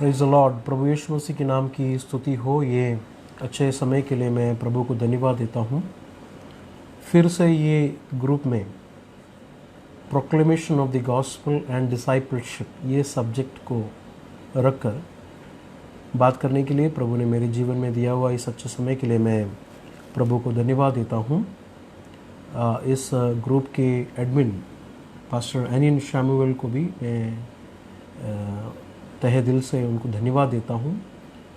Praise the lord. प्रभु यीशु मसीह के नाम की स्तुति हो। ये अच्छे समय के लिए मैं प्रभु को धन्यवाद देता हूँ। फिर से ये ग्रुप में proclamation of the gospel and discipleship ये सब्जेक्ट को रखकर बात करने के लिए प्रभु ने मेरे जीवन में दिया हुआ इस अच्छे समय के लिए मैं प्रभु को धन्यवाद देता हूँ। इस ग्रुप के एडमिन पास्टर एनिन शैमुएल को भी मैं तहे दिल से उनको धन्यवाद देता हूँ।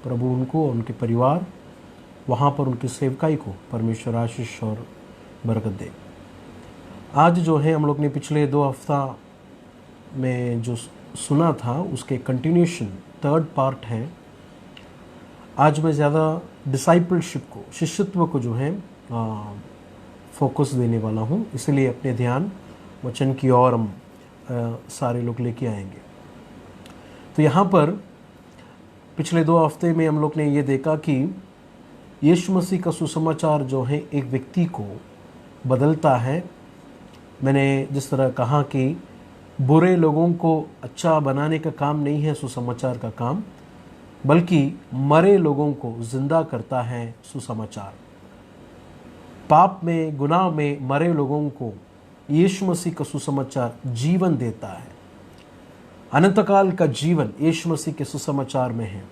प्रभु उनको और उनके परिवार वहाँ पर उनकी सेवकाई को परमेश्वर आशीष और बरकत दे। आज जो है हम लोग ने पिछले 2 हफ्ता में जो सुना था उसके कंटिन्यूशन 3rd पार्ट है। आज मैं ज़्यादा डिसाइपलशिप को, शिष्यत्व को जो है फोकस देने वाला हूँ, इसलिए अपने ध्यान वचन की ओर हम सारे लोग लेके आएंगे। तो यहाँ पर पिछले 2 हफ्ते में हम लोग ने ये देखा कि यीशु मसीह का सुसमाचार जो है एक व्यक्ति को बदलता है। मैंने जिस तरह कहा कि बुरे लोगों को अच्छा बनाने का काम नहीं है सुसमाचार का काम, बल्कि मरे लोगों को जिंदा करता है सुसमाचार। पाप में, गुनाह में मरे लोगों को यीशु मसीह का सुसमाचार जीवन देता है। अनंतकाल का जीवन यीशु मसीह के सुसमाचार में है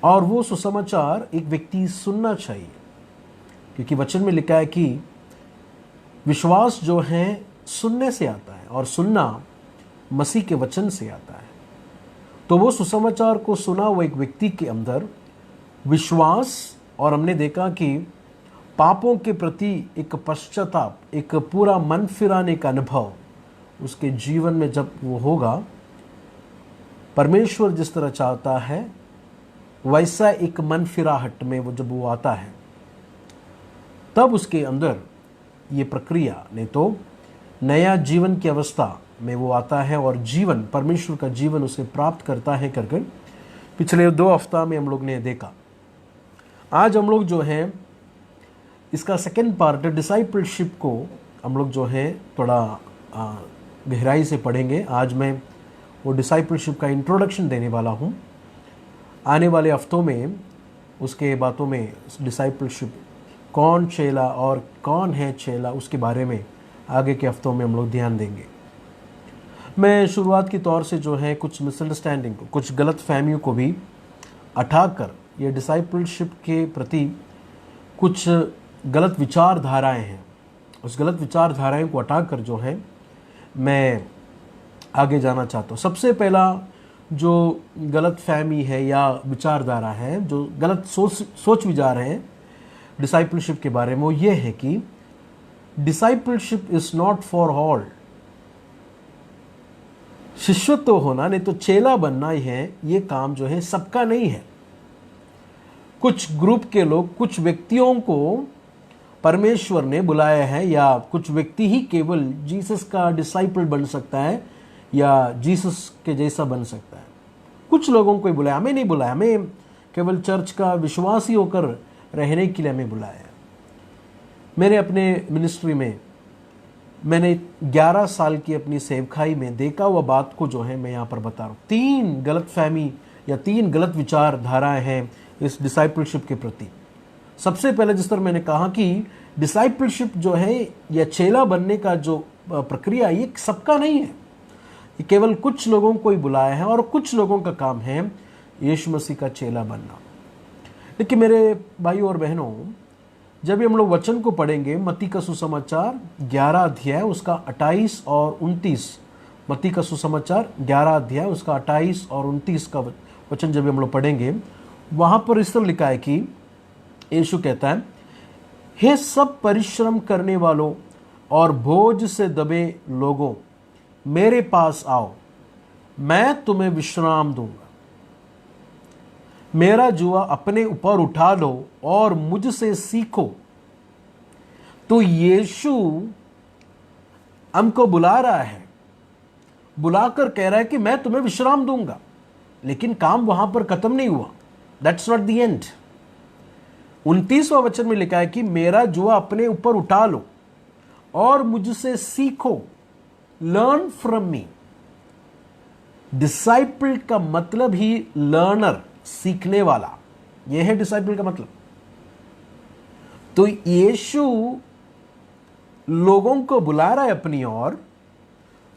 और वो सुसमाचार एक व्यक्ति सुनना चाहिए, क्योंकि वचन में लिखा है कि विश्वास जो है सुनने से आता है और सुनना मसीह के वचन से आता है। तो वो सुसमाचार को सुना हुआ एक व्यक्ति के अंदर विश्वास, और हमने देखा कि पापों के प्रति एक पश्चाताप, एक पूरा मन फिराने का अनुभव उसके जीवन में जब वो होगा, परमेश्वर जिस तरह चाहता है वैसा एक मन फिराहट में वो जब वो आता है, तब उसके अंदर ये प्रक्रिया नहीं तो नया जीवन की अवस्था में वो आता है और जीवन, परमेश्वर का जीवन उसे प्राप्त करता है करके पिछले 2 हफ्ता में हम लोग ने देखा। आज हम लोग जो है इसका 2nd पार्ट डिसाइपलशिप को हम लोग जो है थोड़ा गहराई से पढ़ेंगे। आज मैं वो डिसाइपलशिप का इंट्रोडक्शन देने वाला हूँ। आने वाले हफ्तों में उसके बातों में डिसाइपलशिप, कौन चेला और कौन है चेला, उसके बारे में आगे के हफ्तों में हम लोग ध्यान देंगे। मैं शुरुआत के तौर से जो है कुछ मिसअंडरस्टैंडिंग को, कुछ गलत फहमियों को भी हटाकर ये डिसाइपलशिप के प्रति कुछ गलत विचारधाराएं हैं, उस गलत विचारधाराएं को हटाकर जो है मैं आगे जाना चाहता हूँ। सबसे पहला जो गलत फहमी है या विचारधारा है, जो गलत सोच विचार है डिसाइपलशिप के बारे में, वो ये है कि discipleship is not for all. शिष्यत्व होना, नहीं तो चेला बनना ही है, ये काम जो है सबका नहीं है। कुछ ग्रुप के लोग, कुछ व्यक्तियों को परमेश्वर ने बुलाया है, या कुछ व्यक्ति ही केवल जीसस का डिसाइपल बन सकता है या जीसस के जैसा बन सकता है। कुछ लोगों को ही बुलाया, हमें नहीं बुलाया। हमें केवल चर्च का विश्वासी होकर रहने के लिए हमें बुलाया है। मेरे अपने मिनिस्ट्री में मैंने 11 साल की अपनी सेवकाई में देखा हुआ बात को जो है मैं यहाँ पर बता रहा हूँ। 3 गलत फहमी या 3 गलत विचारधाराएं हैं इस डिसाइपलशिप के प्रति। सबसे पहले जिस तरह मैंने कहा कि डिसाइपलशिप जो है या चेला बनने का जो प्रक्रिया, ये सबका नहीं है। ये केवल कुछ लोगों को ही बुलाया है और कुछ लोगों का काम है यीशु मसीह का चेला बनना। लेकिन मेरे भाइयों और बहनों, जब भी हम लोग वचन को पढ़ेंगे, मत्ती का सुसमाचार 11 अध्याय उसका 28 और 29, मत्ती का सुसमाचार 11 अध्याय उसका 28 और 29 का वचन जब भी हम लोग पढ़ेंगे, वहां पर इस तरह लिखा है कि यीशु कहता है, हे सब परिश्रम करने वालों और बोझ से दबे लोगों, मेरे पास आओ, मैं तुम्हें विश्राम दूंगा। मेरा जुआ अपने ऊपर उठा लो और मुझसे सीखो। तो यीशु हमको बुला रहा है, बुलाकर कह रहा है कि मैं तुम्हें विश्राम दूंगा। लेकिन काम वहां पर खत्म नहीं हुआ। That's not the end. 29वां वचन में लिखा है कि मेरा जुआ अपने ऊपर उठा लो और मुझसे सीखो, लर्न फ्रॉम मी। डिसाइपल का मतलब ही लर्नर, सीखने वाला, यह है डिसाइपल का मतलब। तो यीशु लोगों को बुला रहा है अपनी ओर,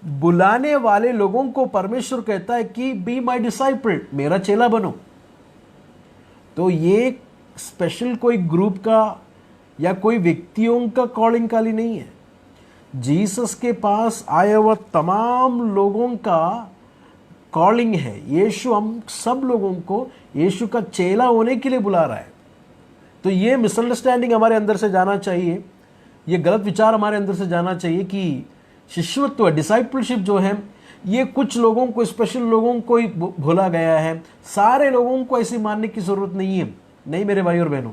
बुलाने वाले लोगों को परमेश्वर कहता है कि बी माई डिसाइपल, मेरा चेला बनो। तो ये स्पेशल कोई ग्रुप का या कोई व्यक्तियों का कॉलिंग काली नहीं है। जीसस के पास आए हुआ तमाम लोगों का कॉलिंग है। यीशु हम सब लोगों को यीशु का चेला होने के लिए बुला रहा है। तो ये मिसअंडरस्टैंडिंग हमारे अंदर से जाना चाहिए, ये गलत विचार हमारे अंदर से जाना चाहिए कि शिष्यत्व, डिसाइपलशिप जो है ये कुछ लोगों को, स्पेशल लोगों को ही भूला गया है। सारे लोगों को ऐसे मानने की जरूरत नहीं है। नहीं मेरे भाई और बहनों,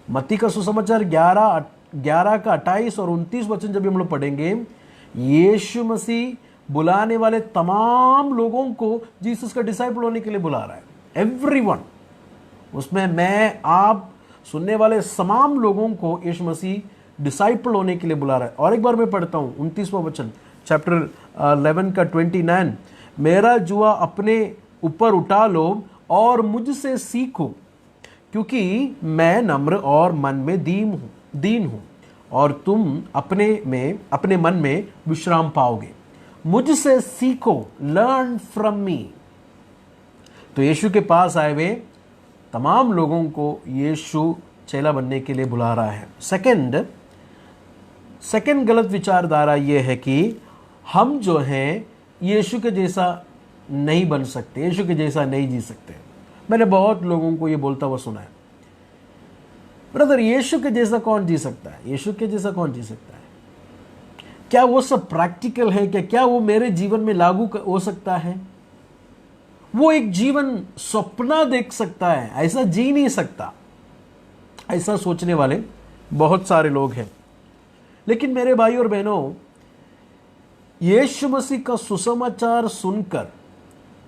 मत्ती का सुसमाचार 11 का 28 और 29 वचन जब हम लोग पढ़ेंगे, यीशु मसीह बुलाने वाले तमाम लोगों को जीसस का डिसाइपल होने के लिए बुला रहा है। एवरीवन, उसमें मैं, आप, सुनने वाले तमाम लोगों को यीशु मसीह डिसाइपल होने के लिए बुला रहा है। और एक बार मैं पढ़ता हूं 29वां वचन, चैप्टर 11 का 29, मेरा जुआ अपने ऊपर उठा लो और मुझसे सीखो, क्योंकि मैं नम्र और मन में दीन हूं, और तुम अपने मन में विश्राम पाओगे। मुझसे सीखो, लर्न फ्रॉम मी। तो यीशु के पास आए हुए तमाम लोगों को यीशु चेला बनने के लिए बुला रहा है। सेकंड गलत विचारधारा यह है कि हम जो हैं यीशु के जैसा नहीं बन सकते, यीशु के जैसा नहीं जी सकते। मैंने बहुत लोगों को यह बोलता हुआ सुना है, ब्रदर यीशु के जैसा कौन जी सकता है, यीशु के जैसा कौन जी सकता है? क्या वो सब प्रैक्टिकल है? क्या वो मेरे जीवन में लागू हो सकता है? वो एक जीवन सपना देख सकता है, ऐसा जी नहीं सकता। ऐसा सोचने वाले बहुत सारे लोग हैं। लेकिन मेरे भाई और बहनों, यीशु मसीह का सुसमाचार सुनकर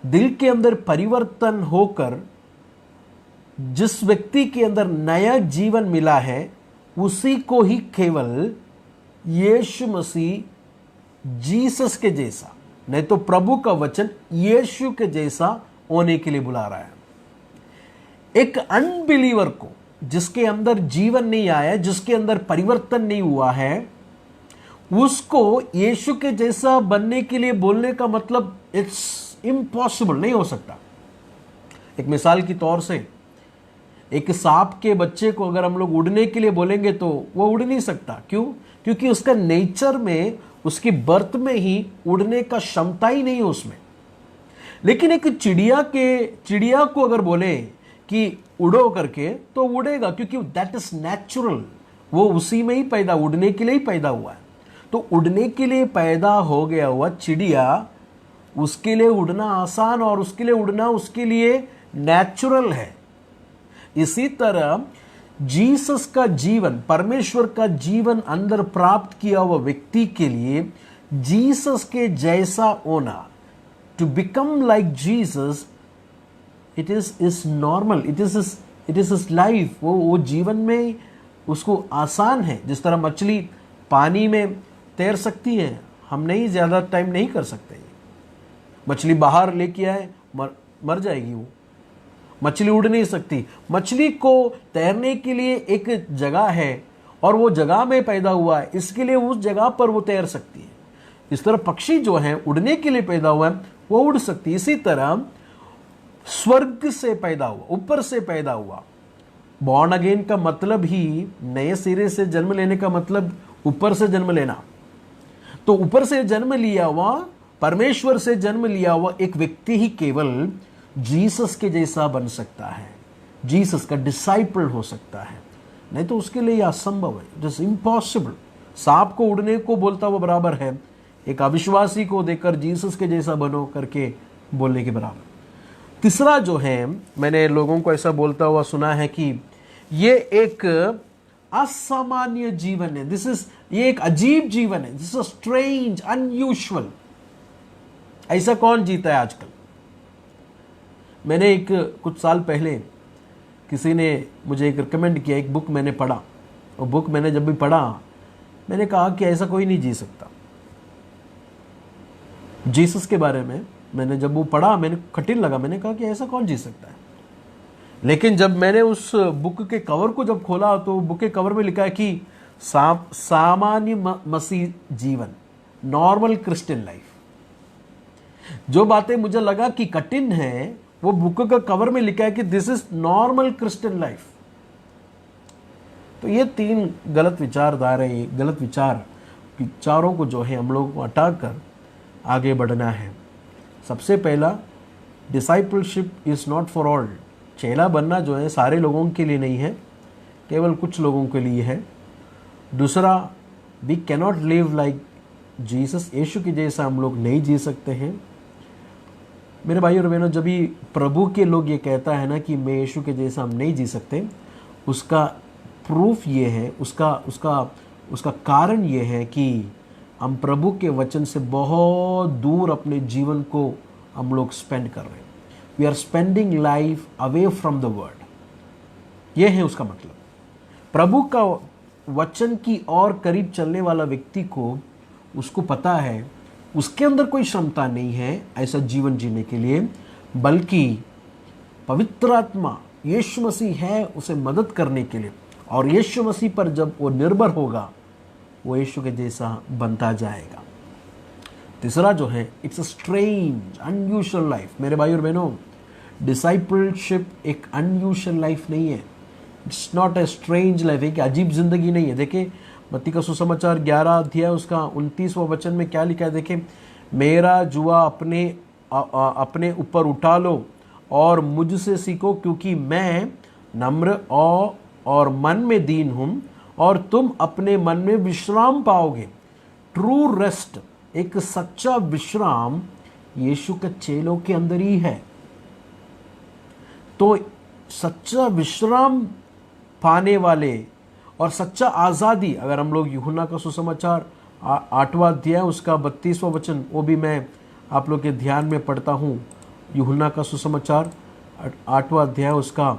दिल के अंदर परिवर्तन होकर जिस व्यक्ति के अंदर नया जीवन मिला है, उसी को ही केवल यीशु मसीह जीसस के जैसा, नहीं तो प्रभु का वचन यीशु के जैसा होने के लिए बुला रहा है। एक अनबिलीवर को, जिसके अंदर जीवन नहीं आया, जिसके अंदर परिवर्तन नहीं हुआ है, उसको यीशु के जैसा बनने के लिए बोलने का मतलब इट्स इम्पॉसिबल, नहीं हो सकता। एक मिसाल की तौर से, एक सांप के बच्चे को अगर हम लोग उड़ने के लिए बोलेंगे तो वो उड़ नहीं सकता। क्यों? क्योंकि उसका नेचर में, उसकी बर्थ में ही उड़ने का क्षमता ही नहीं है उसमें। लेकिन एक चिड़िया को अगर बोले कि उड़ो करके, तो उड़ेगा, क्योंकि दैट इज नेचुरल, वो उसी में ही पैदा, उड़ने के लिए ही पैदा हुआ है। तो उड़ने के लिए पैदा हो गया हुआ चिड़िया, उसके लिए उड़ना आसान और उसके लिए उड़ना उसके लिए नेचुरल है। इसी तरह जीसस का जीवन, परमेश्वर का जीवन अंदर प्राप्त किया हुआ व्यक्ति के लिए जीसस के जैसा होना, to become like Jesus, it is normal, it is his life. वो जीवन में उसको आसान है। जिस तरह मछली पानी में तैर सकती है, हम नहीं, ज्यादा टाइम नहीं कर सकते। मछली बाहर लेके आए, मर जाएगी। वो मछली उड़ नहीं सकती। मछली को तैरने के लिए एक जगह है और वो जगह में पैदा हुआ है, इसके लिए उस जगह पर वो तैर सकती है। इस तरह पक्षी जो है उड़ने के लिए पैदा हुआ है, वो उड़ सकती है। इसी तरह स्वर्ग से पैदा हुआ, ऊपर से पैदा हुआ। बॉर्न अगेन का मतलब ही नए सिरे से जन्म लेने का मतलब ऊपर से जन्म लेना। तो ऊपर से जन्म लिया हुआ, परमेश्वर से जन्म लिया हुआ एक व्यक्ति ही केवल जीसस के जैसा बन सकता है, जीसस का डिसाइपल हो सकता है। नहीं तो उसके लिए यह असंभव है, इट इज इम्पॉसिबल। सांप को उड़ने को बोलता हुआ बराबर है एक अविश्वासी को देखकर जीसस के जैसा बनो करके बोलने के बराबर। तीसरा जो है, मैंने लोगों को ऐसा बोलता हुआ सुना है कि ये एक असामान्य जीवन है, ये एक अजीब जीवन है, दिस इज स्ट्रेंज, अनयूजुअल। ऐसा कौन जीता है आजकल? मैंने कुछ साल पहले किसी ने मुझे एक रिकमेंड किया, एक बुक मैंने पढ़ा, और बुक मैंने जब भी पढ़ा मैंने कहा कि ऐसा कोई नहीं जी सकता। जीसस के बारे में मैंने जब वो पढ़ा, मैंने कठिन लगा, मैंने कहा कि ऐसा कौन जी सकता है। लेकिन जब मैंने उस बुक के कवर को जब खोला तो बुक के कवर में लिखा है कि सामान्य मसीह जीवन, नॉर्मल क्रिश्चियन लाइफ। जो बातें मुझे लगा कि कठिन है, वो बुक का कवर में लिखा है कि this is normal Christian life. तो ये 3 गलत विचारधाराएं, गलत विचारों को जो है हम लोगों को हटाकर आगे बढ़ना है। सबसे पहला, discipleship is not for all. चेला बनना जो है सारे लोगों के लिए नहीं है, केवल कुछ लोगों के लिए है। दूसरा, we cannot live like Jesus, Yeshu के जैसा हम लोग नहीं जी सकते हैं। मेरे भाई और बहनों, जब भी प्रभु के लोग ये कहता है ना कि मैं यीशु के जैसा हम नहीं जी सकते, उसका प्रूफ ये है, उसका कारण ये है कि हम प्रभु के वचन से बहुत दूर अपने जीवन को हम लोग स्पेंड कर रहे हैं। We are spending life away from the word. ये है उसका मतलब। प्रभु का वचन की और करीब चलने वाला व्यक्ति को, उसको पता है उसके अंदर कोई क्षमता नहीं है ऐसा जीवन जीने के लिए, बल्कि पवित्र आत्मा यीशु मसीह है उसे मदद करने के लिए। और यीशु मसीह पर जब वो निर्भर होगा, वो यीशु के जैसा बनता जाएगा। तीसरा जो है, it's a strange unusual life. मेरे भाई और बहनों, डिसाइपलशिप एक अनयूजुअल लाइफ नहीं है। It's not a strange life, एक अजीब जिंदगी नहीं है। देखिए मत्ती का सुसमाचार 11 अध्याय उसका 29वां वचन में क्या लिखा है। देखिए, मेरा जुआ अपने ऊपर उठा लो और मुझसे सीखो, क्योंकि मैं नम्र और मन में दीन हूं, और तुम अपने मन में विश्राम पाओगे। ट्रू रेस्ट, एक सच्चा विश्राम यीशु के चेलों के अंदर ही है। तो सच्चा विश्राम पाने वाले और सच्चा आज़ादी, अगर हम लोग यूहन्ना का सुसमाचार 8वां अध्याय उसका 32वां वचन, वो भी मैं आप लोग के ध्यान में पढ़ता हूँ। यूहन्ना का सुसमाचार 8वां अध्याय उसका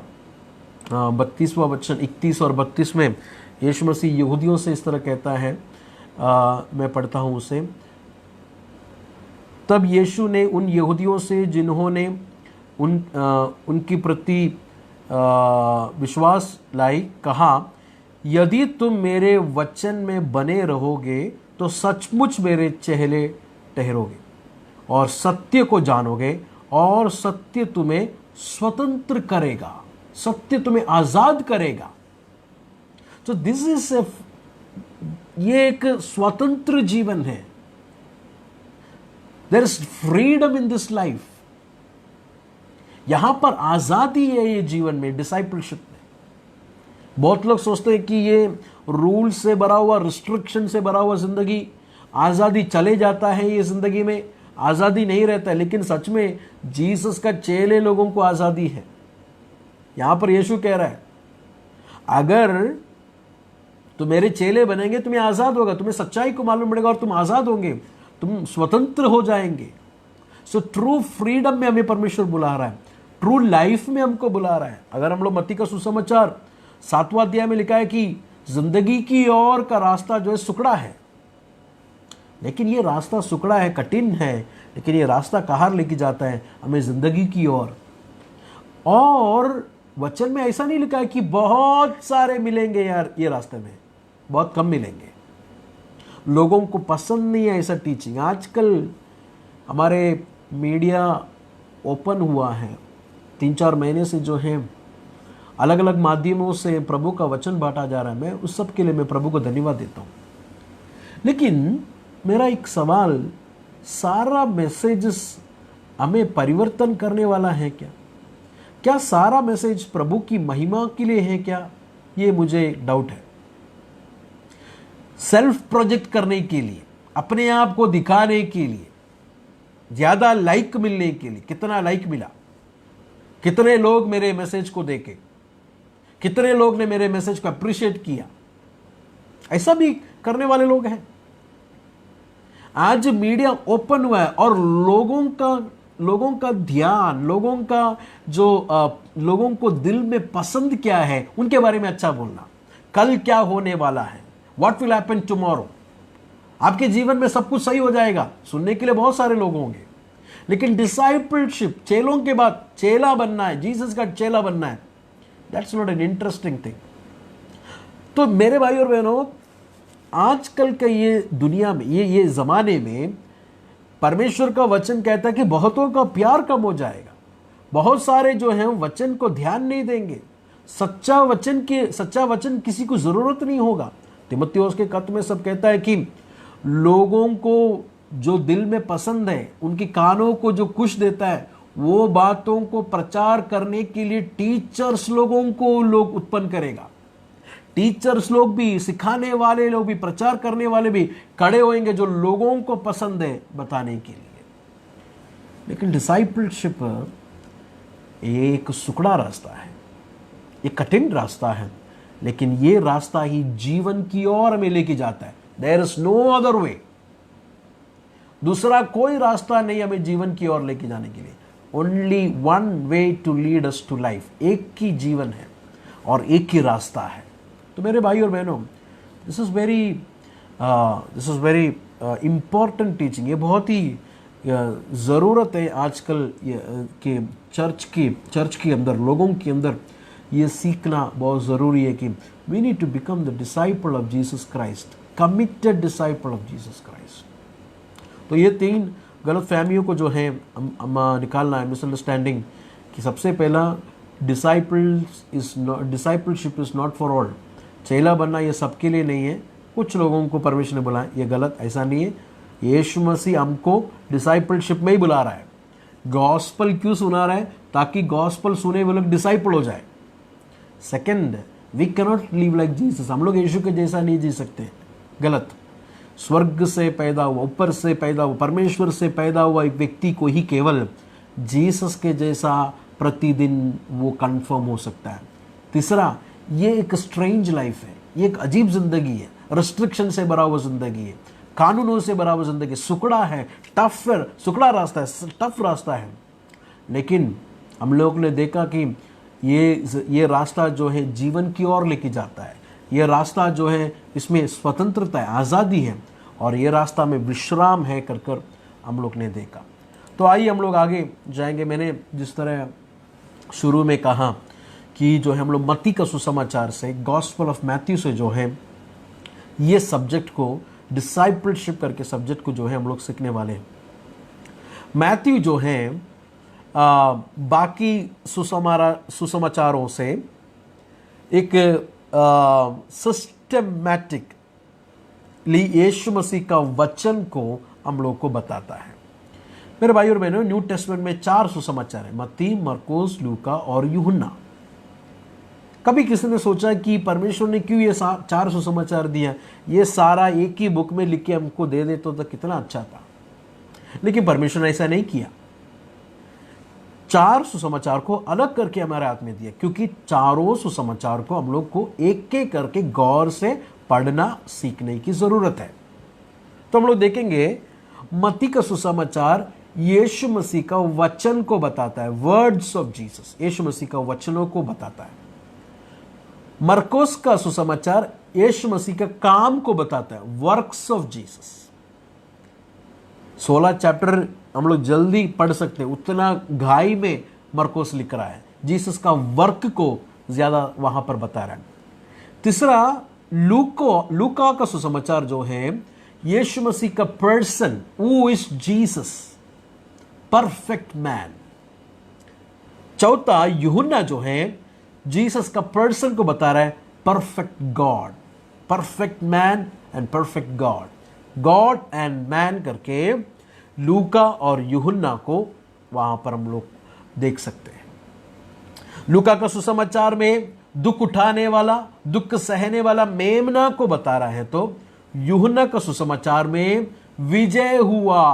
32वां वचन 31 और 32 में यीशु मसीह यहूदियों से इस तरह कहता है। मैं पढ़ता हूँ उसे। तब यीशु ने उन यहूदियों से जिन्होंने उनकी प्रति विश्वास लाई कहा, यदि तुम मेरे वचन में बने रहोगे तो सचमुच मेरे चेले ठहरोगे और सत्य को जानोगे, और सत्य तुम्हें स्वतंत्र करेगा, सत्य तुम्हें आजाद करेगा। तो दिस इज ये एक स्वतंत्र जीवन है। There is freedom in this life. यहां पर आजादी है ये जीवन में, डिसाइपलशिप में। बहुत लोग सोचते हैं कि ये रूल से भरा हुआ, रिस्ट्रिक्शन से भरा हुआ जिंदगी, आजादी चले जाता है ये जिंदगी में, आजादी नहीं रहता है। लेकिन सच में जीसस का चेले लोगों को आजादी है। यहां पर यीशु कह रहा है, अगर तुम मेरे चेले बनेंगे, तुम्हें आजाद होगा, तुम्हें सच्चाई को मालूम पड़ेगा और तुम आजाद होंगे, तुम स्वतंत्र हो जाएंगे। सो ट्रू फ्रीडम में हमें परमेश्वर बुला रहा है, ट्रू लाइफ में हमको बुला रहा है। अगर हम लोग मत्ती का सुसमाचार 7वां अध्याय में लिखा है कि जिंदगी की ओर का रास्ता जो है सुकड़ा है, लेकिन ये रास्ता सुकड़ा है, कठिन है, लेकिन ये रास्ता कहाँ लेके जाता है? हमें जिंदगी की ओर। और वचन में ऐसा नहीं लिखा है कि बहुत सारे मिलेंगे यार, ये रास्ते में बहुत कम मिलेंगे। लोगों को पसंद नहीं है ऐसा टीचिंग। आजकल हमारे मीडिया ओपन हुआ है, 3-4 महीने से जो है अलग अलग माध्यमों से प्रभु का वचन बांटा जा रहा है। मैं उस सब के लिए मैं प्रभु को धन्यवाद देता हूँ। लेकिन मेरा एक सवाल, सारा मैसेजेस हमें परिवर्तन करने वाला है क्या? क्या सारा मैसेज प्रभु की महिमा के लिए है क्या? ये मुझे डाउट है। सेल्फ प्रोजेक्ट करने के लिए, अपने आप को दिखाने के लिए, ज्यादा लाइक मिलने के लिए। कितना लाइक मिला, कितने लोग मेरे मैसेज को देखे, कितने लोग ने मेरे मैसेज को अप्रिशिएट किया, ऐसा भी करने वाले लोग हैं। आज मीडिया ओपन हुआ है और लोगों का ध्यान, लोगों को दिल में पसंद क्या है उनके बारे में अच्छा बोलना, कल क्या होने वाला है, व्हाट विल हैपन टुमारो। आपके जीवन में सब कुछ सही हो जाएगा, सुनने के लिए बहुत सारे लोग होंगे, लेकिन डिसाइपलशिप, चेलों के बाद चेला बनना है, जीसस का चेला बनना है, that's not an interesting thing. तो मेरे भाई और बहनों, आजकल के ये दुनिया में, ये जमाने में परमेश्वर का वचन कहता है कि बहुतों का प्यार कम हो जाएगा। बहुत सारे जो हैं वचन को ध्यान नहीं देंगे। सच्चा वचन किसी को जरूरत नहीं होगा। तीमुथियुस के खत में सब कहता है कि लोगों को जो दिल में पसंद है, उनकी कानों को जो खुश देता है, वो बातों को प्रचार करने के लिए टीचर्स लोगों को लोग उत्पन्न करेगा। टीचर्स लोग भी, सिखाने वाले लोग भी, प्रचार करने वाले भी खड़े होंगे जो लोगों को पसंद है बताने के लिए। लेकिन डिसाइपलशिप एक सुकड़ा रास्ता है, एक कठिन रास्ता है, लेकिन ये रास्ता ही जीवन की ओर हमें लेके जाता है। There is no other way. दूसरा कोई रास्ता नहीं हमें जीवन की ओर लेके जाने के लिए। Only one way to lead us to life. एक ही जीवन है और एक ही रास्ता है। तो मेरे भाई और बहनों, this is very important teaching. ये बहुत ही ज़रूरत है आजकल के चर्च के अंदर, लोगों के अंदर ये सीखना बहुत ज़रूरी है कि we need to become the disciple of Jesus Christ, committed disciple of Jesus Christ. तो ये 3 गलत फहमियों को जो है हम निकालना है, मिसअंडरस्टैंडिंग, कि सबसे पहला discipleship is not for all. चेला बनना ये सबके लिए नहीं है, कुछ लोगों को परमेश्वर ने बुलाया, ये गलत, ऐसा नहीं है। यीशु मसीह हमको डिसाइपलशिप में ही बुला रहा है। गॉस्पल क्यों सुना रहा है? ताकि गॉस्पल सुने वो लोग डिसाइपल हो जाए। Second, we cannot live like Jesus. हम लोग यीशु के जैसा नहीं जी सकते, गलत। स्वर्ग से पैदा हुआ, ऊपर से पैदा हुआ, परमेश्वर से पैदा हुआ एक व्यक्ति को ही केवल जीसस के जैसा प्रतिदिन वो कंफर्म हो सकता है। तीसरा, ये एक स्ट्रेंज लाइफ है, ये एक अजीब जिंदगी है, रिस्ट्रिक्शन से भरा हुआ जिंदगी है, कानूनों से भरा हुआ जिंदगी, सुकड़ा है, सुकड़ा रास्ता है, टफ रास्ता है। लेकिन हम लोग ने देखा कि ये रास्ता जो है जीवन की ओर लेके जाता है। ये रास्ता जो है इसमें स्वतंत्रता है, आज़ादी है, और ये रास्ता में विश्राम है कर हम लोग ने देखा। तो आइए हम लोग आगे जाएंगे। मैंने जिस तरह शुरू में कहा कि जो है हम लोग मत्ती का सुसमाचार से, गॉस्पल ऑफ मैथ्यू से जो है ये सब्जेक्ट को, डिसाइपलशिप करके सब्जेक्ट को जो है हम लोग सीखने वाले हैं। मैथ्यू जो है बाकी सुसमाचारों से एक सिस्टमैटिकली यीशु मसीह का वचन को हम लोग को बताता है। मेरे भाई और बहनों, न्यू टेस्टमेंट में 4 सुसमाचार है, मत्ती, मरकुस, लूका और यूहन्ना। कभी किसी ने सोचा कि परमेश्वर ने क्यों ये 4 सुसमाचार दिया? ये सारा एक ही बुक में लिख के हमको दे दे तो कितना अच्छा था। लेकिन परमेश्वर ने ऐसा नहीं किया। 4 सुसमाचार को अलग करके हमारे हाथ में दिया, क्योंकि चारों सुसमाचार को हम लोग को एक एक करके गौर से पढ़ना सीखने की जरूरत है। तो हम लोग देखेंगे, मत्ती का सुसमाचार यीशु मसीह का वचन को बताता है, वर्ड्स ऑफ जीसस, यीशु मसीह का वचनों को बताता है। मरकुस का सुसमाचार यीशु मसीह का काम को बताता है, वर्क्स ऑफ जीसस। 16 चैप्टर हम लोग जल्दी पढ़ सकते हैं, उतना घाई में मरकुस लिख रहा है, जीसस का वर्क को ज्यादा वहां पर बता रहा है। तीसरा, लूका का सुसमाचार जो है यीशु मसीह का person, who is Jesus, perfect man. चौथा, यूहन्ना जो है जीसस का पर्सन को बता रहा है, perfect God, perfect man and perfect God, God and man करके लूका और यूहन्ना को वहां पर हम लोग देख सकते हैं। लूका का सुसमाचार में दुख उठाने वाला, दुख सहने वाला मेमना को बता रहा है, तो यूहन्ना का सुसमाचार में विजय हुआ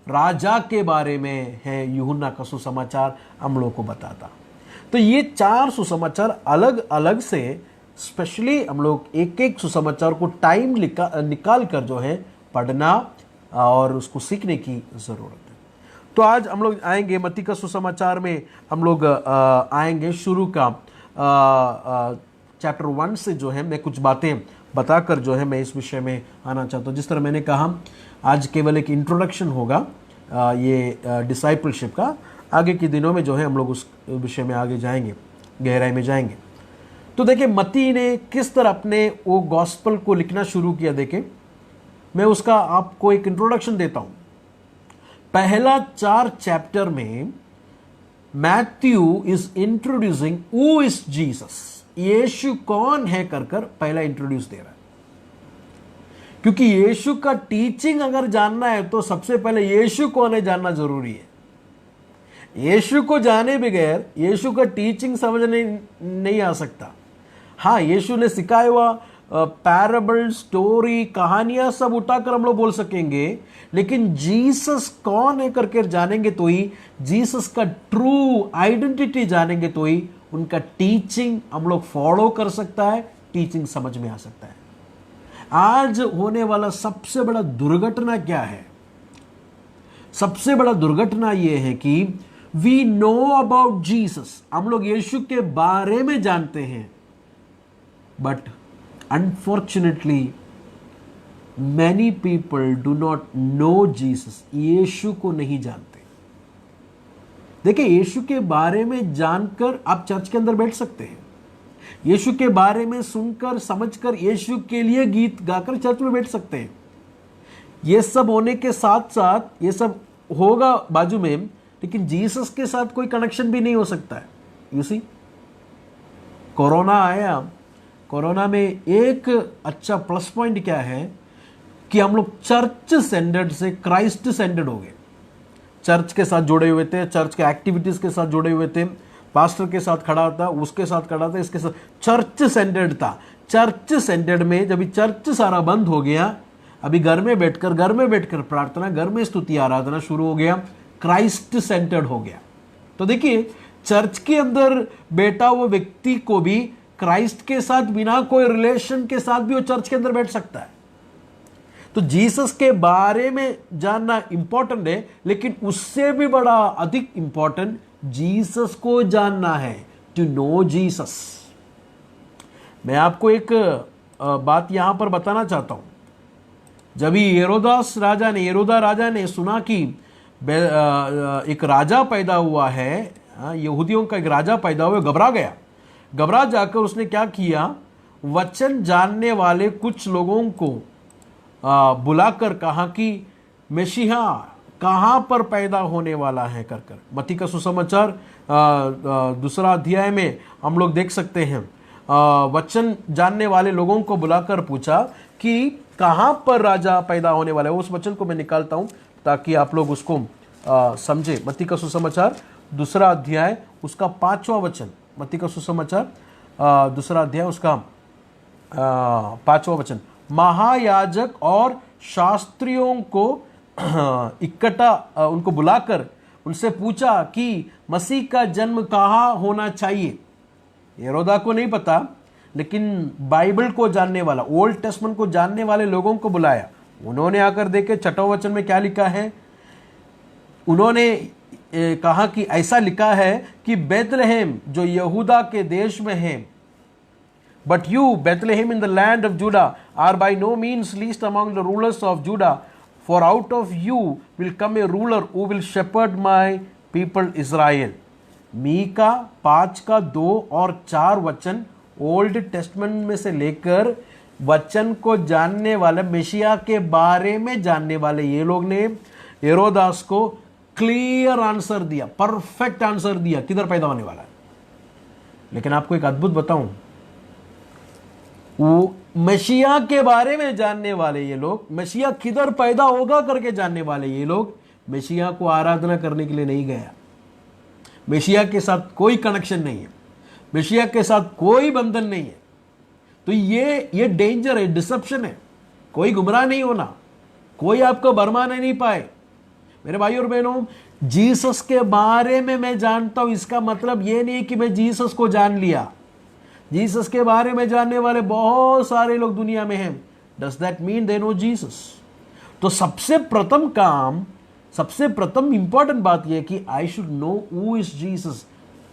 राजा के बारे में है। यूहन्ना का सुसमाचार हम लोग को बताता। तो ये 4 सुसमाचार अलग अलग से, स्पेशली हम लोग एक एक सुसमाचार को टाइम निकाल कर जो है पढ़ना और उसको सीखने की जरूरत है। तो आज हम लोग आएंगे मत्ती का सुसमाचार में, हम लोग आएंगे शुरू का चैप्टर 1 से जो है मैं कुछ बातें बताकर जो है मैं इस विषय में आना चाहता हूँ। जिस तरह मैंने कहा, आज केवल एक इंट्रोडक्शन होगा, ये डिसाइपलशिप का। आगे के दिनों में जो है हम लोग उस विषय में आगे जाएंगे, गहराई में जाएंगे। तो देखिए मत्ती ने किस तरह अपने वो गॉस्पल को लिखना शुरू किया। देखिए मैं उसका आपको एक इंट्रोडक्शन देता हूं। पहला 4 चैप्टर में Matthew is introducing who is Jesus, Yeshu कौन है कर पहला इंट्रोड्यूस दे रहा है। क्योंकि यीशु का टीचिंग अगर जानना है तो सबसे पहले यीशु कौन है जानना जरूरी है। यीशु को जाने बगैर यीशु का टीचिंग समझने नहीं आ सकता। हाँ, यीशु ने सिखाया हुआ पैराबल, स्टोरी, कहानियां सब उठाकर हम लोग बोल सकेंगे, लेकिन जीसस कौन है करके जानेंगे तो ही, जीसस का ट्रू आइडेंटिटी जानेंगे तो ही उनका टीचिंग हम लोग फॉलो कर सकता है, टीचिंग समझ में आ सकता है। आज होने वाला सबसे बड़ा दुर्घटना क्या है? सबसे बड़ा दुर्घटना यह है कि वी नो अबाउट जीसस, हम लोग यीशु के बारे में जानते हैं, but unfortunately many people do not know Jesus, Yeshu को नहीं जानते। देखिए यीशु के बारे में जानकर आप चर्च के अंदर बैठ सकते हैं, यीशु के बारे में सुनकर समझकर यीशु के लिए गीत गाकर चर्च में बैठ सकते हैं। ये सब होने के साथ साथ ये सब होगा बाजू में, लेकिन जीसस के साथ कोई कनेक्शन भी नहीं हो सकता है। यू सी, कोरोना आया, कोरोना में एक अच्छा प्लस पॉइंट क्या है कि हम लोग चर्च सेंटर्ड से क्राइस्ट सेंटर्ड हो गए। चर्च के साथ जुड़े हुए थे, चर्च के एक्टिविटीज के साथ जुड़े हुए थे, पास्टर के साथ खड़ा था, उसके साथ खड़ा था, इसके साथ, चर्च सेंटर्ड था। चर्च सेंटर्ड में जब चर्च सारा बंद हो गया, अभी घर में बैठकर प्रार्थना, घर में स्तुति आराधना शुरू हो गया, क्राइस्ट सेंटर्ड हो गया। तो देखिए चर्च के अंदर बैठा हुआ व्यक्ति को भी क्राइस्ट के साथ बिना कोई रिलेशन के साथ भी वो चर्च के अंदर बैठ सकता है। तो जीसस के बारे में जानना इंपॉर्टेंट है, लेकिन उससे भी बड़ा अधिक इंपॉर्टेंट जीसस को जानना है, टू नो जीसस। मैं आपको एक बात यहां पर बताना चाहता हूं। जब हेरोदा राजा ने सुना कि एक राजा पैदा हुआ है, यहूदियों का एक राजा पैदा हुआ, घबरा गया। घबरा जाकर उसने क्या किया, वचन जानने वाले कुछ लोगों को बुलाकर कहा कि मसीहा कहां पर पैदा होने वाला है कर। मत्ती का सुसमाचार 2 अध्याय में हम लोग देख सकते हैं, वचन जानने वाले लोगों को बुलाकर पूछा कि कहां पर राजा पैदा होने वाला है। उस वचन को मैं निकालता हूं ताकि आप लोग उसको समझे। मत्ती का सुसमाचार 2 अध्याय उसका 5वां वचन, मत्ती का सुसमाचार 2 अध्याय उसका 5वां वचन। महायाजक और शास्त्रियों को इकट्ठा उनको बुलाकर उनसे पूछा कि मसीह का जन्म कहाँ होना चाहिए। हेरोदा को नहीं पता, लेकिन बाइबल को जानने वाला, ओल्ड टेस्टमेंट को जानने वाले लोगों को बुलाया। उन्होंने आकर देखे 6वें वचन में क्या लिखा है। उन्होंने कहा कि ऐसा लिखा है कि बेथलेहेम जो यहूदा के देश में है, but you Bethlehem in the land of Judah are by no means least among the rulers of Judah, for out of you will come a ruler who will shepherd my people Israel. Micah 5 का 2 और 4 वचन old testament में से लेकर वचन को जानने वाले, मेशिया के बारे में जानने वाले ये लोग ने हेरोदास को क्लियर आंसर दिया, परफेक्ट आंसर दिया किधर पैदा होने वाला है। लेकिन आपको एक अद्भुत बताऊं, वो मसीहा के बारे में जानने वाले ये लोग, मसीहा किधर पैदा होगा करके जानने वाले ये लोग, मसीहा को आराधना करने के लिए नहीं गया। मसीहा के साथ कोई कनेक्शन नहीं है, मसीहा के साथ कोई बंधन नहीं है। तो ये डेंजर है, डिसेप्शन है। कोई गुमराह नहीं होना, कोई आपको भरमाने नहीं पाए। मेरे भाई और बहनों, जीसस के बारे में मैं जानता हूं, इसका मतलब यह नहीं कि मैं जीसस को जान लिया। जीसस के बारे में जानने वाले बहुत सारे लोग दुनिया में हैं। Does that mean they know Jesus? तो सबसे प्रथम काम, सबसे प्रथम इंपॉर्टेंट बात यह कि I should know who is Jesus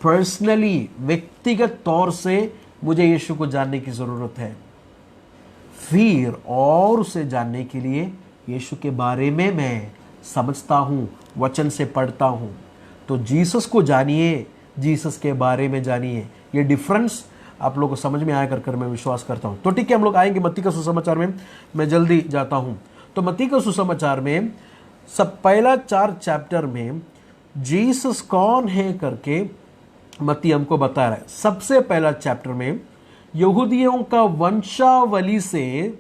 personally. व्यक्तिगत तौर से मुझे यीशु को जानने की जरूरत है। फिर और उसे जानने के लिए यीशु के बारे में मैं समझता हूँ, वचन से पढ़ता हूँ। तो जीसस को जानिए, जीसस के बारे में जानिए। ये डिफरेंस आप लोगों को समझ में आया कर मैं विश्वास करता हूँ। तो ठीक है, हम लोग आएंगे मत्ती का सुसमाचार में। मैं जल्दी जाता हूँ। तो मत्ती का सुसमाचार में सब पहला 4 चैप्टर में जीसस कौन है करके मत्ती हमको बता रहा है। सबसे पहला चैप्टर में यहूदियों का वंशावली से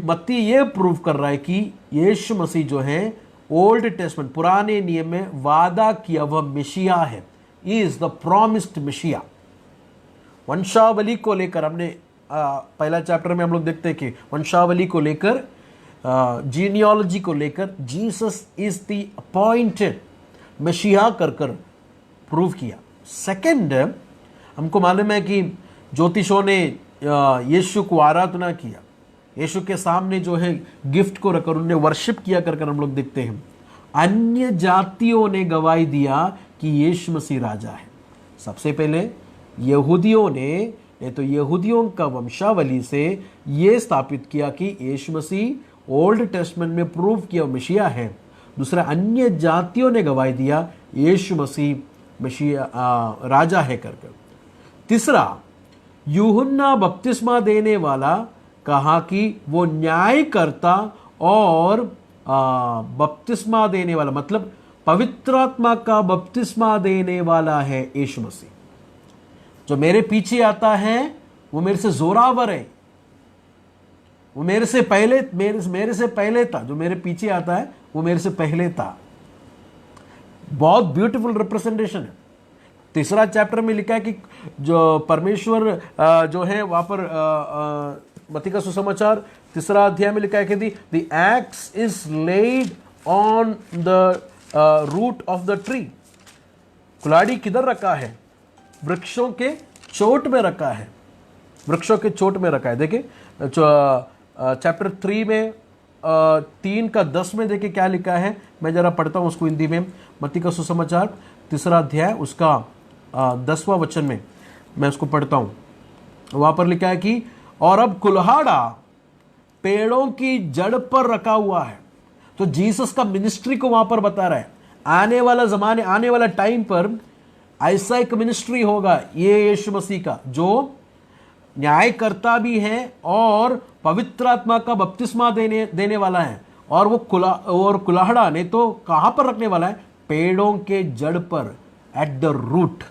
मत्ती ये प्रूव कर रहा है कि यीशु मसीह जो है ओल्ड टेस्टमेंट पुराने नियम में वादा किया वह मिशिया है। Is the promised Messiah. वंशावली को लेकर हमने पहला चैप्टर में हम लोग देखते हैं कि वंशावली को लेकर, जीनियोलॉजी को लेकर जीसस इज द अपॉइंटेड मिशिया कर प्रूव किया। सेकंड, हमको मालूम है कि ज्योतिषों ने यीशु को आराधना किया, यीशु के सामने जो है गिफ्ट को रखकर उन्हें वर्शिप किया कर हम लोग देखते हैं। अन्य जातियों ने गवाही दिया कि यीशु मसीह राजा है। सबसे पहले यहूदियों ने तो यहूदियों का वंशावली से ये स्थापित किया कि यीशु मसीह ओल्ड टेस्टमेंट में प्रूव किया मसीहा है। दूसरा, अन्य जातियों ने गवाही दिया यीशु मसीह मसीहा राजा है कर। तीसरा, यूहन्ना बपतिस्मा देने वाला कहा कि वो न्यायकर्ता और बपतिस्मा देने वाला, मतलब पवित्र आत्मा का बपतिस्मा देने वाला है यीशु मसीह। जो मेरे पीछे आता है वो मेरे से जोरावर है, वो मेरे से पहले था। जो मेरे पीछे आता है वो मेरे से पहले था। बहुत ब्यूटीफुल रिप्रेजेंटेशन है। तीसरा चैप्टर में लिखा है कि जो परमेश्वर जो है वहां पर मत्ती का सुसमाचार तीसरा अध्याय में लिखा है कि the axe is laid on the root of the tree. कुल्हाड़ी किधर रखा है? वृक्षों के चोट में रखा है। वृक्षों के चोट में रखा है। देखिए चैप्टर 3 में 3:10 में देखिए क्या लिखा है। मैं जरा पढ़ता हूं उसको हिंदी में। मत्ती का सुसमाचार तीसरा अध्याय उसका 10वां वचन में मैं उसको पढ़ता हूं। वहां पर लिखा है कि और अब कुल्हाड़ा पेड़ों की जड़ पर रखा हुआ है। तो जीसस का मिनिस्ट्री को वहां पर बता रहा है। आने वाला जमाने, आने वाला टाइम पर ऐसा एक मिनिस्ट्री होगा ये यीशु मसीह का, जो न्यायकर्ता भी है और पवित्र आत्मा का बपतिस्मा देने वाला है। और वो कुल्हाड़ा ने तो कहां पर रखने वाला है? पेड़ों के जड़ पर, एट द रूट।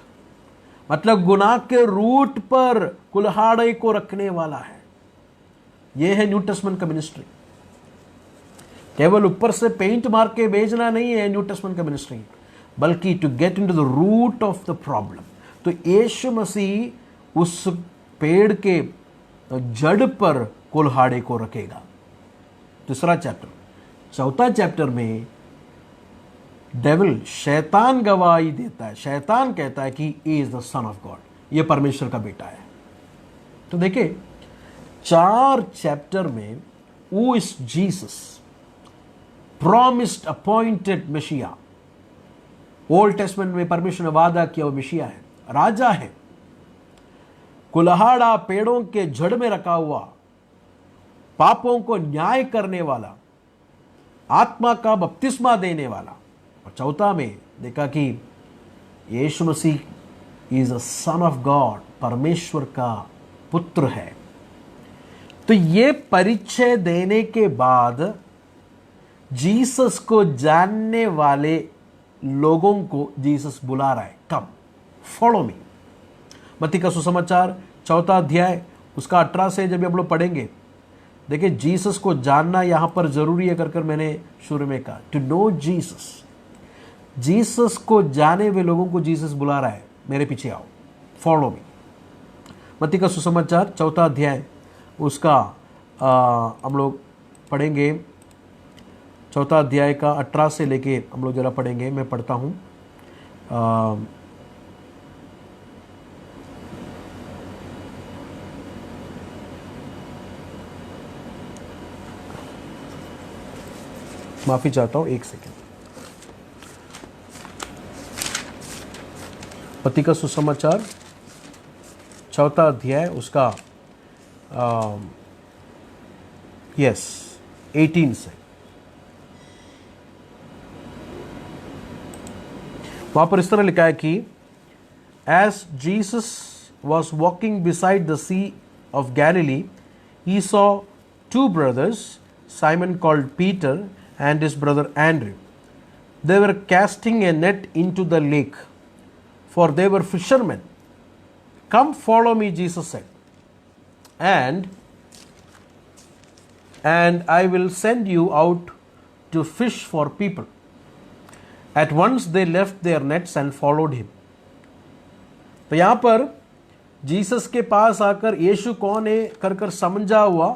मतलब गुनाह के रूट पर कुल्हाड़े को रखने वाला है। यह है न्यू टेस्टमेंट का मिनिस्ट्री। केवल ऊपर से पेंट मार के भेजना नहीं है न्यू टेस्टमेंट का मिनिस्ट्री, बल्कि to get into the root of the problem. तो यीशु मसीह उस पेड़ के जड़ पर कुल्हाड़े को रखेगा। तीसरा चैप्टर। चौथा चैप्टर में डेविल, शैतान गवाही देता है। शैतान कहता है कि he is the sun of God, ये परमेश्वर का बेटा है। तो देखिए 4 चैप्टर में who is Jesus, promised appointed मसीहा। ओल्ड टेस्टमेंट में परमेश्वर ने वादा किया वो मसीहा है, राजा है। कुल्हाड़ा पेड़ों के जड़ में रखा हुआ, पापों को न्याय करने वाला, आत्मा का बपतिस्मा देने वाला। और चौथा में देखा कि Yeshu Masih is a son of God, परमेश्वर का पुत्र है। तो ये परिचय देने के बाद जीसस को जानने वाले लोगों को जीसस बुला रहा है, कम फॉलो मी। मत्ती का सुसमाचार चौथा अध्याय उसका 18 से जब हम लोग पढ़ेंगे, देखिए जीसस को जानना यहां पर जरूरी है कर मैंने शुरू में कहा, टू नो जीसस। जीसस को जाने हुए लोगों को जीसस बुला रहा है, मेरे पीछे आओ, फॉलो मी। मत्ती का सुसमाचार चौथा अध्याय उसका हम लोग पढ़ेंगे। चौथा अध्याय का 18 से लेके हम लोग जरा पढ़ेंगे। मैं पढ़ता हूं। माफी चाहता हूं, एक सेकेंड। मत्ती का सुसमाचार चौथा अध्याय उसका 18 से। वहां पर इस तरह लिखा है कि as Jesus was walking beside the sea of Galilee he saw two brothers, Simon called Peter and his brother Andrew. They were casting a net into the lake, for they were fishermen. Come follow me, Jesus said, and I will send you out to fish for people. At once they left their nets and followed him. तो यहां पर Jesus के पास आकर यीशु कौन है कर समझा हुआ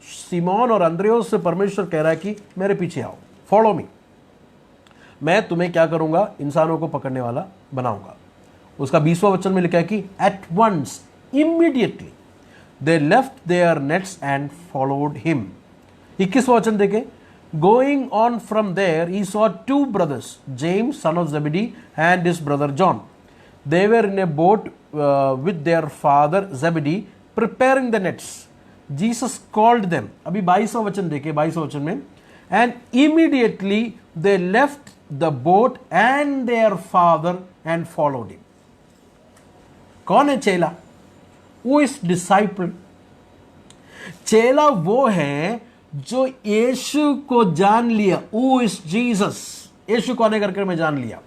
सिमोन और अंद्रयोस से परमेश्वर कह रहा है कि मेरे पीछे आओ, फॉलो मी, मैं तुम्हें क्या करूंगा, इंसानों को पकड़ने वाला बनाऊंगा। उसका 20वां वचन में लिखा है कि at once, immediately they left their nets and followed him. 21वां वचन देखें, going on from there he saw two brothers, James son of Zebedee and his brother John. They were in a boat with their father Zebedee preparing the nets. Jesus called them. अभी 22वां वचन देखे, 22वां वचन में, and immediately they left the boat and their father and followed him. कौन है चेला? Who is disciple? चेला वो है जो यीशु को जान लिया। Who is Jesus? यीशु कौन है करके मैं जान लिया।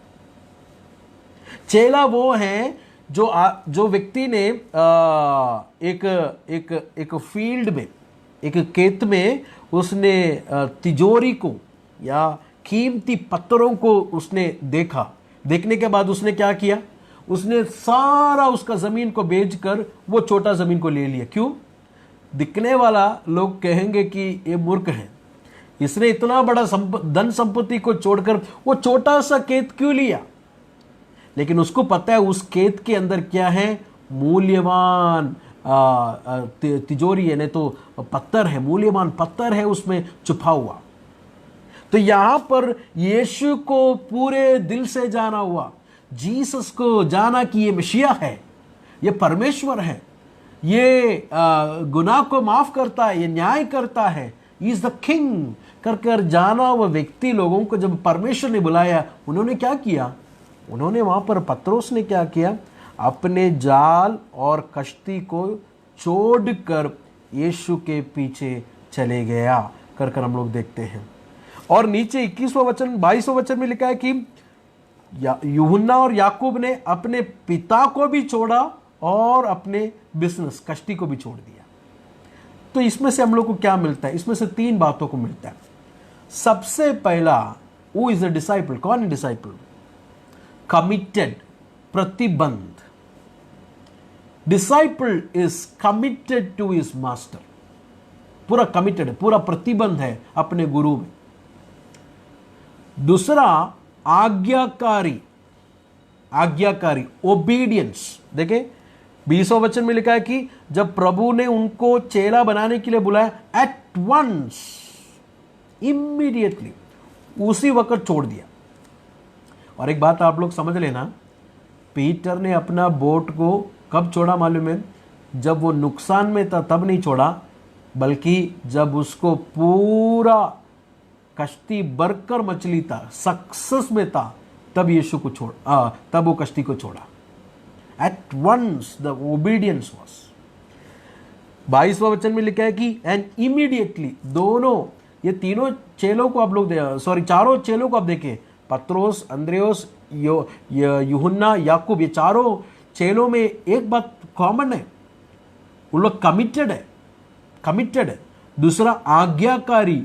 चेला वो है जो व्यक्ति ने एक फील्ड में, एक खेत में उसने तिजोरी को या कीमती पत्थरों को उसने देखा। देखने के बाद उसने क्या किया, उसने सारा उसका जमीन को बेचकर वो छोटा जमीन को ले लिया। क्यों? दिखने वाला लोग कहेंगे कि ये मूर्ख है, इसने इतना बड़ा धन संपत्ति को छोड़कर वो छोटा सा खेत क्यों लिया। लेकिन उसको पता है उस खेत के अंदर क्या है, मूल्यवान तिजोरी है, नहीं तो पत्थर है, मूल्यवान पत्थर है उसमें छुपा हुआ। तो यहां पर यीशु को पूरे दिल से जाना हुआ, जीसस को जाना कि ये मसीहा है, ये परमेश्वर है, ये गुनाह को माफ करता है, ये न्याय करता है, इज द किंग कर जाना हुआ व्यक्ति लोगों को जब परमेश्वर ने बुलाया, उन्होंने क्या किया, उन्होंने वहां पर पत्रोस ने क्या किया, अपने जाल और कश्ती को छोड़कर यीशु के पीछे चले गया कर हम लोग देखते हैं। और नीचे 21वां वचन 22वां वचन में लिखा है कि यूहन्ना और याकूब ने अपने पिता को भी छोड़ा और अपने बिजनेस कश्ती को भी छोड़ दिया। तो इसमें से हम लोग को क्या मिलता है? इसमें से 3 बातों को मिलता है। सबसे पहला, हु इज अ डिसाइपल? कौन है डिसाइपल? कमिटेड, प्रतिबंध। Disciple is committed to his master, पूरा कमिटेड है, पूरा प्रतिबंध है अपने गुरु में। दूसरा, आज्ञाकारी, आज्ञाकारी, ओबीडियंस। देखें 20वां वचन में लिखा है कि जब प्रभु ने उनको चेला बनाने के लिए बुलाया, एट वंस, इमीडिएटली, उसी वक्त छोड़ दिया। और एक बात आप लोग समझ लेना, पीटर ने अपना बोट को कब छोड़ा मालूम है? जब वो नुकसान में था तब नहीं छोड़ा, बल्कि जब उसको पूरा कश्ती भरकर मछली था, सक्सेस में था, तब यीशु को तब वो कश्ती को छोड़ा। At once the obedience was. 22वां वचन में लिखा है कि एंड इमीडिएटली, दोनों ये तीनों चेलों को आप लोग चारों चेलों को आप देखें, पत्रोस, अंद्रयोस, यूहन्ना, याकूब, ये चारों चेलों में एक बात कॉमन है, उन लोग कमिटेड है। दूसरा, आज्ञाकारी,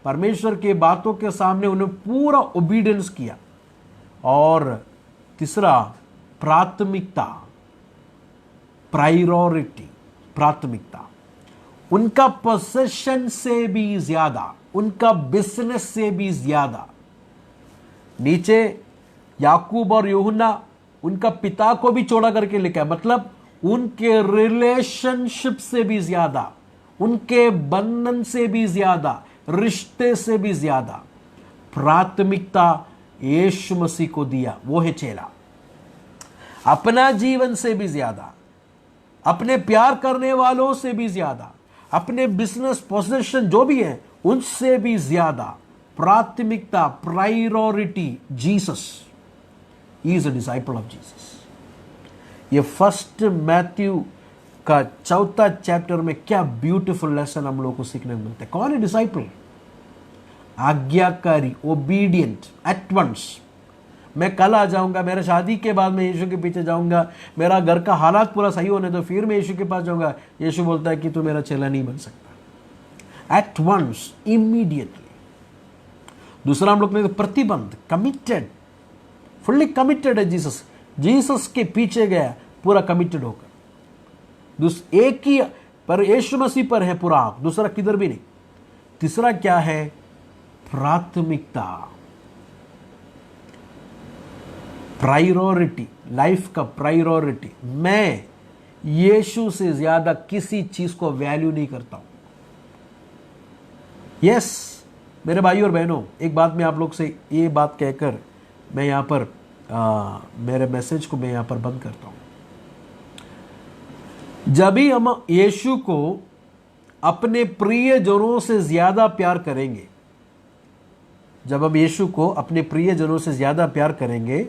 परमेश्वर के बातों के सामने उन्हें पूरा ओबीडियंस किया। और तीसरा, प्राथमिकता, प्रायोरिटी, प्राथमिकता। उनका पोसेशन से भी ज्यादा, उनका बिजनेस से भी ज्यादा। नीचे याकूब और यूहन्ना, उनका पिता को भी छोड़ा करके लिखा है, मतलब उनके रिलेशनशिप से भी ज्यादा, उनके बंधन से भी ज्यादा, रिश्ते से भी ज्यादा प्राथमिकता यीशु मसीह को दिया। वो है चेला। अपना जीवन से भी ज्यादा, अपने प्यार करने वालों से भी ज्यादा, अपने बिजनेस पोजीशन जो भी है उनसे भी ज्यादा प्राथमिकता, priority Jesus. He is a disciple of Jesus. ये फर्स्ट मैथ्यू का 4 चैप्टर में क्या ब्यूटीफुल लेसन हम लोग को सीखने को मिलता है। कौन है डिसाइपल? आज्ञाकारी, ओबीडियंट, एट वंस। मैं कल आ जाऊंगा, मेरे शादी के बाद मैं यीशु के पीछे जाऊंगा, मेरा घर का हालात पूरा सही होने दो, फिर मैं यीशु के पास जाऊंगा। यीशु बोलता है कि तू मेरा चेला नहीं बन सकता। At once, immediately. दूसरा हम लोग ने प्रतिबंध, कमिटेड, फुल्ली कमिटेड है जीसस। जीसस के पीछे गया पूरा कमिटेड होकर। एक ही पर यीशु मसीह पर है पूरा आंख, दूसरा किधर भी नहीं। तीसरा क्या है? प्राथमिकता, प्रायोरिटी, लाइफ का प्रायोरिटी। मैं यीशु से ज्यादा किसी चीज को वैल्यू नहीं करता हूं। यस मेरे भाई और बहनों, एक बात मैं आप लोग से ये बात कहकर मैं यहां पर मेरे मैसेज को मैं यहां पर बंद करता हूं। जब भी हम यीशु को अपने प्रियजनों से ज्यादा प्यार करेंगे, जब हम यीशु को अपने प्रियजनों से ज्यादा प्यार करेंगे,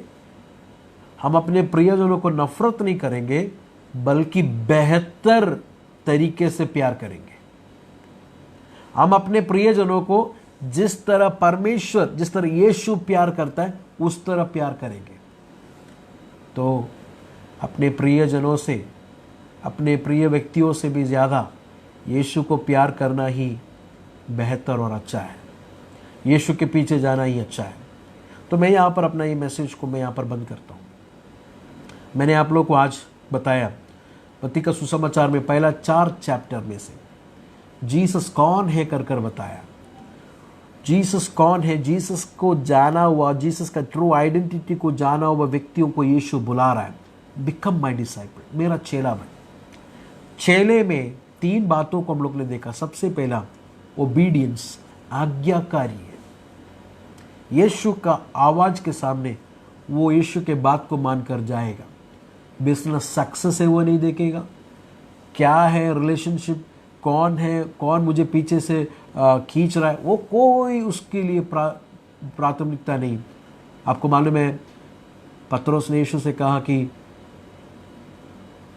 हम अपने प्रियजनों को नफरत नहीं करेंगे बल्कि बेहतर तरीके से प्यार करेंगे। हम अपने प्रियजनों को जिस तरह परमेश्वर, जिस तरह यीशु प्यार करता है उस तरह प्यार करेंगे। तो अपने प्रियजनों से, अपने प्रिय व्यक्तियों से भी ज़्यादा यीशु को प्यार करना ही बेहतर और अच्छा है। यीशु के पीछे जाना ही अच्छा है। तो मैं यहाँ पर अपना ये मैसेज को मैं यहाँ पर बंद करता हूँ। मैंने आप लोग को आज बताया मत्ती का सुसमाचार में पहला 4 चैप्टर में से जीसस कौन है कर कर बताया। जीसस कौन है? जीसस को जाना हुआ, जीसस का ट्रू आइडेंटिटी को जाना हुआ व्यक्तियों को यीशु बुला रहा है, बिकम माई डिसाइपल, मेरा चेला बन। चेले में 3 बातों को हम लोग ने देखा। सबसे पहला ओबीडियंस, आज्ञाकारी है। यीशु का आवाज के सामने वो यीशु के बात को मानकर जाएगा। बिजनेस सक्सेस है वो नहीं देखेगा, क्या है रिलेशनशिप, कौन है, कौन मुझे पीछे से खींच रहा है, वो कोई उसके लिए प्राथमिकता नहीं। आपको मालूम है पतरस ने यीशु से कहा कि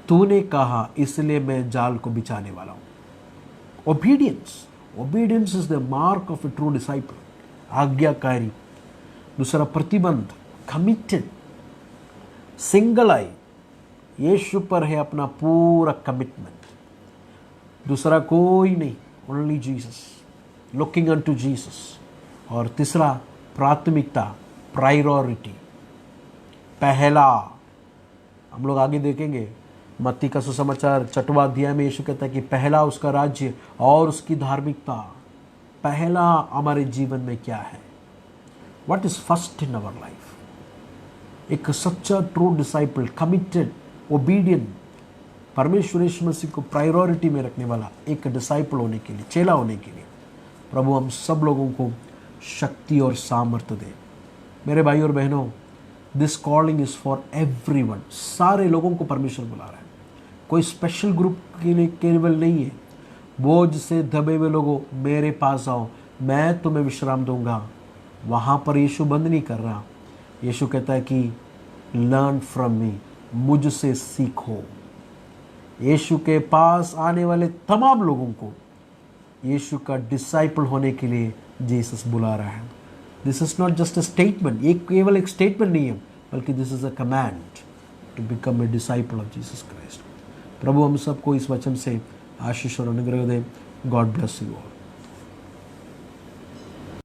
तूने कहा इसलिए मैं जाल को बिछाने वाला हूं। Obedience, obedience is the mark of A true disciple, आज्ञाकारी। दूसरा प्रतिबंध, कमिटेड, सिंगल आई, यीशु पर है अपना पूरा कमिटमेंट, दूसरा कोई नहीं, only Jesus, looking unto Jesus. और तीसरा प्राथमिकता, प्रायोरिटी, पहला। हम लोग आगे देखेंगे मत्ती का सुसमाचार 6वां अध्याय में यीशु कहता है कि पहला उसका राज्य और उसकी धार्मिकता। पहला हमारे जीवन में क्या है? What is first in our life? एक सच्चा ट्रू डिसाइपल, कमिटेड, ओबीडियंट, परमेश्वर यीशु मसीह को प्रायोरिटी में रखने वाला एक डिसाइपल होने के लिए, चेला होने के लिए प्रभु हम सब लोगों को शक्ति और सामर्थ्य दे। मेरे भाई और बहनों, this calling is for everyone. सारे लोगों को परमेश्वर बुला रहा है, कोई स्पेशल ग्रुप के लिए केवल नहीं है। बोझ से दबे हुए लोगों मेरे पास आओ, मैं तुम्हें विश्राम दूंगा। वहाँ पर यीशु बंद नहीं कर रहा। यीशु कहता है कि लर्न फ्रॉम मी, मुझसे सीखो। यीशु के पास आने वाले तमाम लोगों को यीशु का डिसाइपल होने के लिए जीसस बुला रहा है। This is not just a statement, ये केवल एक स्टेटमेंट नहीं है, बल्कि this is a command to become a disciple of Jesus Christ. प्रभु हम सबको इस वचन से आशीष और अनुग्रह दे। God bless you all.